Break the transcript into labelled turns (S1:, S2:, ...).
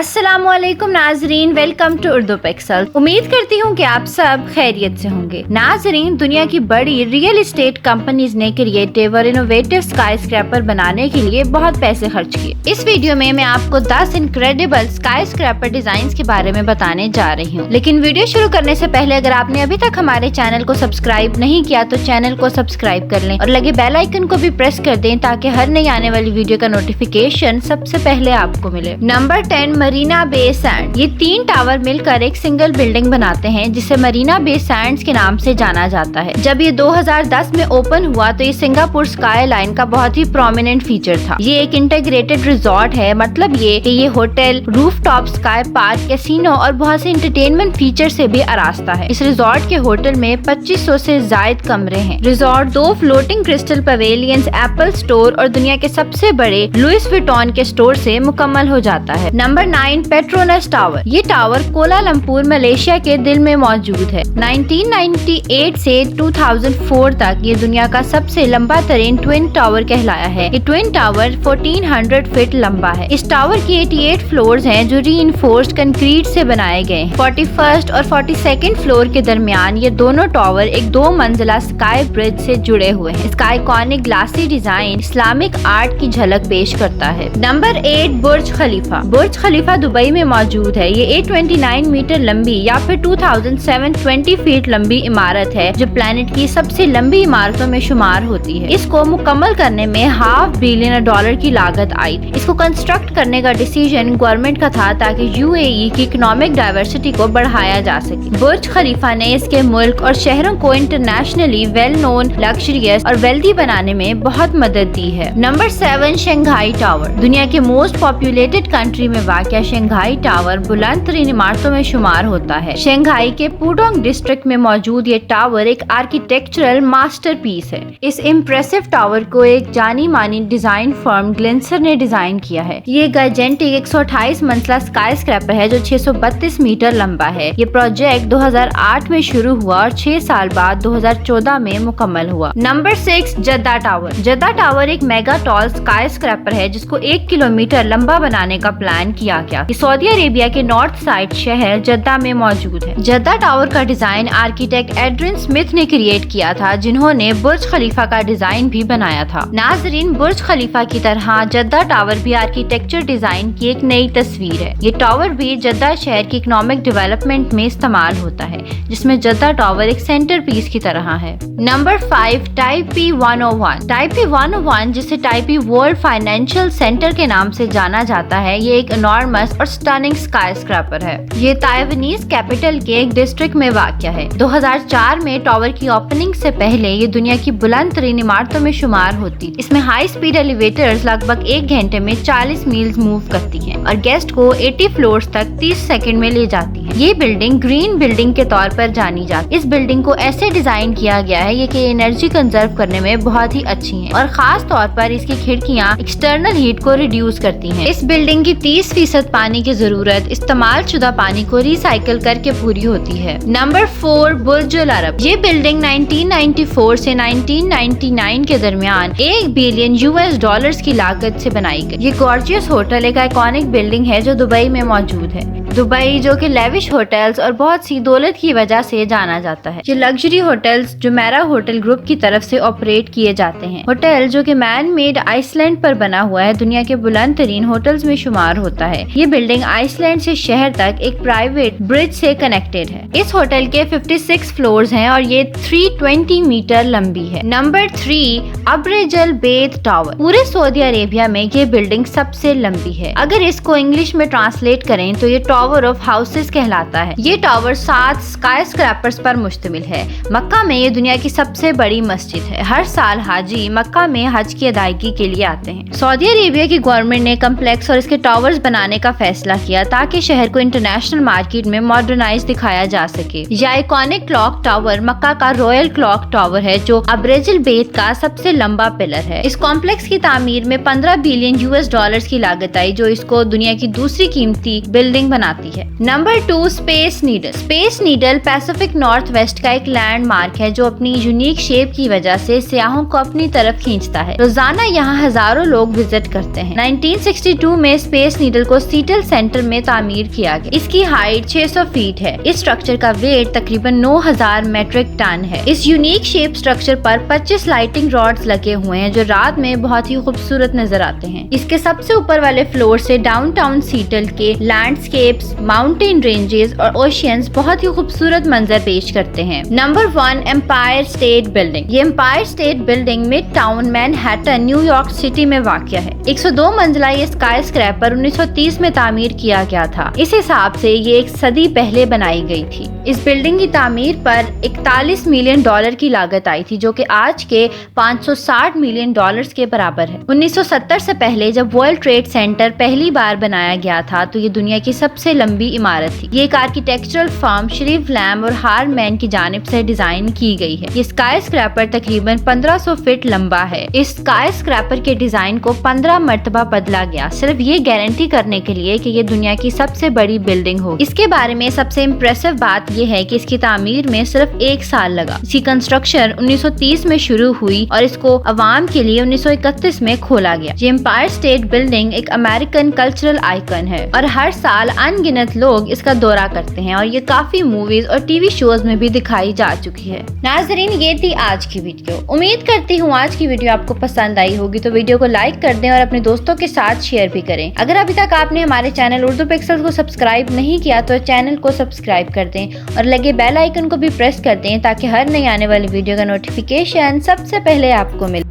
S1: अस्सलाम वालेकुम नाजरीन, वेलकम टू उर्दू पिक्सल। उम्मीद करती हूँ कि आप सब खैरियत से होंगे। नाजरीन, दुनिया की बड़ी रियल एस्टेट कंपनीज ने क्रिएटिव और इनोवेटिव स्काई स्क्रैपर बनाने के लिए बहुत पैसे खर्च किए। इस वीडियो में मैं आपको 10 इनक्रेडिबल स्काई स्क्रैपर डिजाइन के बारे में बताने जा रही हूँ। लेकिन वीडियो शुरू करने से पहले अगर आपने अभी तक हमारे चैनल को सब्सक्राइब नहीं किया तो चैनल को सब्सक्राइब कर लें और लगे बेल आइकन को भी प्रेस कर दें ताकि हर नई आने वाली वीडियो का नोटिफिकेशन सबसे पहले आपको मिले। नंबर 10, मरीना बे सैंड। ये 3 टावर मिलकर एक सिंगल बिल्डिंग बनाते हैं जिसे मरीना बे सैंड्स के नाम से जाना जाता है। जब ये 2010 में ओपन हुआ तो ये सिंगापुर स्काई लाइन का बहुत ही प्रोमिनेंट फीचर था। ये एक इंटीग्रेटेड रिजॉर्ट है, मतलब ये कि ये hotel, rooftop sky park, casino और बहुत से एंटरटेनमेंट फीचर से भी आरास्ता है। इस रिजॉर्ट के होटल में 2500 से ज्यादा कमरे हैं। Resort 2 floating crystal pavilions, Apple store और दुनिया के सबसे बड़े लुइस विटॉन के स्टोर से मुकम्मल हो जाता है। Number 9, Petronas tower. ये टावर कोलालमपुर मलेशिया के दिल में मौजूद है। 1998 से 2004 तक ये दुनिया का सबसे लंबा तरीन ट्विन टावर कहलाया है। ये ट्विन टावर 1400 फीट लंबा है। इस टावर की 88 फ्लोर्स हैं जो रीइंफोर्स्ड कंक्रीट से बनाए गए हैं। 41st और 42nd फ्लोर के दरमियान ये दोनों टावर एक 2 मंजिला स्काई ब्रिज से जुड़े हुए हैं। इसका iconic glassy design Islamic art की झलक पेश करता है। नंबर 8, बुर्ज खलीफा। बुर्ज खलीफा दुबई में मौजूद है। ये 829 मीटर लंबी या फिर 2720 फीट लंबी इमारत है जो प्लेनेट की सबसे लंबी इमारतों में शुमार होती है। इसको मुकम्मल करने में $500 बिलियन की लागत आई। इसको कंस्ट्रक्ट करने का डिसीजन गवर्नमेंट का था ताकि यूएई की इकोनॉमिक डाइवर्सिटी को बढ़ाया जा सके। बुर्ज खलीफा ने इसके मुल्क और शहरों को इंटरनेशनली वेल नोन, लग्जरियस और वेल्दी बनाने में बहुत मदद दी है। Number 7, Shanghai tower. दुनिया के मोस्ट पॉपुलेटेड कंट्री में वाक़या शंघाई टावर बुलंद तरीन इमारतों में शुमार होता है। शंघाई के पुडोंग डिस्ट्रिक्ट में मौजूद ये टावर एक आर्किटेक्चरल मास्टरपीस है। इस इम्प्रेसिव टावर को एक जानी मानी डिजाइन फर्म ग्लेंसर ने डिजाइन किया है। ये गाइजेंटिक 128 मंजिला स्काई स्क्रैपर है जो 632 मीटर लंबा है। ये प्रोजेक्ट 2008 में शुरू हुआ और 6 साल बाद 2014 में मुकम्मल हुआ। Number 6, Jeddah tower. Jeddah tower एक मेगा टॉल स्काई स्क्रैपर है जिसको 1 किलोमीटर लंबा बनाने का प्लान किया गया। सऊदी अरेबिया के नॉर्थ साइड शहर जद्दा में मौजूद है। जद्दा टावर का डिजाइन आर्किटेक्ट एड्रिन स्मिथ ने क्रिएट किया था जिन्होंने बुर्ज खलीफा का डिजाइन भी बनाया था। नाजरीन, बुर्ज खलीफा की तरह जद्दा टावर भी आर्किटेक्चर डिजाइन की एक नई तस्वीर है। ये टावर भी जद्दा शहर की इकोनॉमिक डेवलपमेंट में इस्तेमाल होता है जिसमें जद्दा टावर एक सेंटर पीस की तरह है। Number 5, Taipei 101। टाइपी 101 जिसे टाइपी वर्ल्ड फाइनेंशियल सेंटर के नाम से जाना जाता है, ये एक इनॉर्मस और स्टनिंग स्काई स्क्रैपर है। ये ताइवानीज कैपिटल के एक डिस्ट्रिक्ट में वाक़या है। 2004 में टावर की ओपनिंग से पहले ये दुनिया की बुलंद तरीन इमारतों में शुमार होती। इसमें हाई स्पीड एलिवेटर्स लगभग 1 घंटे में 40 मील मूव करती हैं और गेस्ट को 80 फ्लोर्स तक 30 सेकंड में ले जाती है। ये बिल्डिंग ग्रीन बिल्डिंग के तौर पर जानी जाती है। इस बिल्डिंग को ऐसे डिजाइन किया गया है ये कि एनर्जी कंजर्व करने में बहुत ही अच्छी है और खास तौर पर इसकी खिड़कियाँ एक्सटर्नल हीट को रिड्यूस करती है। इस बिल्डिंग की 30% पानी की जरूरत इस्तेमाल शुदा पानी को रिसाइकिल करके पूरी होती है। नंबर 4, बुर्ज अल अरब। ये बिल्डिंग 1994 से 1999 के दरमियान $1 बिलियन की लागत से बनाई गई। ये गॉर्जियस होटल एक आइकॉनिक बिल्डिंग है जो दुबई में मौजूद है। दुबई जो कि लेविश होटल्स और बहुत सी दौलत की वजह से जाना जाता है। ये luxury hotels Jumeirah hotel group की तरफ से ऑपरेट किए जाते हैं। होटल जो कि मैन मेड आइसलैंड पर बना हुआ है दुनिया के बुलंद तरीन होटल्स में शुमार होता है। ये बिल्डिंग आइसलैंड से शहर तक एक प्राइवेट ब्रिज से कनेक्टेड है। इस होटल के 56 फ्लोर्स हैं और ये 320 मीटर लंबी है। नंबर 3, अब्रेजल बेत टावर। पूरे सऊदी अरेबिया में ये बिल्डिंग सबसे लंबी है। अगर इसको इंग्लिश में ट्रांसलेट करें तो ये टावर ऑफ हाउसेस कहलाता है। ये टावर 7 स्काई स्क्रैपर्स पर मुश्तमिल है। मक्का में ये दुनिया की सबसे बड़ी मस्जिद है। हर साल हाजी मक्का में हज की अदायगी के लिए आते हैं। सऊदी अरेबिया की गवर्नमेंट ने कम्प्लेक्स और इसके टावर्स बनाने का फैसला किया ताकि शहर को इंटरनेशनल मार्केट में मॉडर्नाइज दिखाया जा सके। यह आइकॉनिक क्लॉक टावर मक्का का रॉयल क्लॉक टावर है जो अब्रेजल बेत का सबसे लंबा पिलर है। इस कॉम्प्लेक्स की तामीर में $15 बिलियन की लागत आई जो इसको दुनिया की दूसरी कीमती बिल्डिंग बना बनाती है। Number 2, space needle. Space needle Pacific north west का एक लैंड मार्क है जो अपनी यूनिक शेप की वजह से सियाहों को अपनी तरफ खींचता है। रोजाना यहाँ हजारों लोग विजिट करते हैं। 1962 में स्पेस नीडल को सीटल सेंटर में तामीर किया गया। इसकी हाइट 600 फीट है। इस स्ट्रक्चर का वेट तकरीबन 9000 मेट्रिक टन है। इस यूनिक शेप स्ट्रक्चर पर 25 लाइटिंग रॉड्स लगे हुए हैं जो रात में बहुत ही खूबसूरत नजर आते हैं। इसके सबसे ऊपर वाले फ्लोर से डाउनटाउन सीटल के लैंडस्केप्स, माउंटेन रेंजेस और ओशियंस बहुत ही खूबसूरत मंजर पेश करते हैं। Number 1, Empire State Building. ये Empire State Building midtown Manhattan, New York City में वाक़या है। 102 मंजिला ये स्काई स्क्रैपर 1930 में तामीर किया गया था। इस हिसाब से ये एक सदी पहले बनाई गई थी। इस बिल्डिंग की तामीर पर $41 मिलियन की लागत आई थी जो कि आज के $560 मिलियन के बराबर है। 1970 से पहले जब वर्ल्ड ट्रेड सेंटर पहली बार बनाया गया था तो ये दुनिया की सबसे लंबी इमारत थी। ये एक आर्किटेक्चरल फर्म शरीफ लैम और हारमैन की जानिब से डिजाइन की गई है। ये स्काई स्क्रैपर तकरीबन 1500 फीट लंबा है। इस स्काई स्क्रैपर के डिजाइन को 15 मरतबा बदला गया, सिर्फ ये गारंटी करने के लिए कि ये दुनिया की सबसे बड़ी बिल्डिंग होगी। इसके बारे में सबसे इम्प्रेसिव बात ये है कि इसकी तामीर में सिर्फ 1 साल लगा। इसकी कंस्ट्रक्शन 1930 में शुरू हुई और इसको अवाम के लिए 1931 में खोला गया। ये एम्पायर स्टेट बिल्डिंग एक अमेरिकन कल्चरल आइकन है और हर साल अनगिनत लोग इसका दौरा करते हैं और ये काफी मूवीज और टीवी शोज में भी दिखाई जा चुकी है। नाज़रीन, ये थी आज की वीडियो। उम्मीद करती हूँ आज की वीडियो आपको पसंद आई होगी, तो वीडियो को लाइक कर दें और अपने दोस्तों के साथ शेयर भी करें। अगर अभी तक आपने हमारे चैनल उर्दू पिक्सेल्स को सब्सक्राइब नहीं किया तो चैनल को सब्सक्राइब कर दें और लगे बेल आइकन को भी प्रेस कर दें ताकि हर नई आने वाली वीडियो का नोटिफिकेशन सबसे पहले आपको मिले।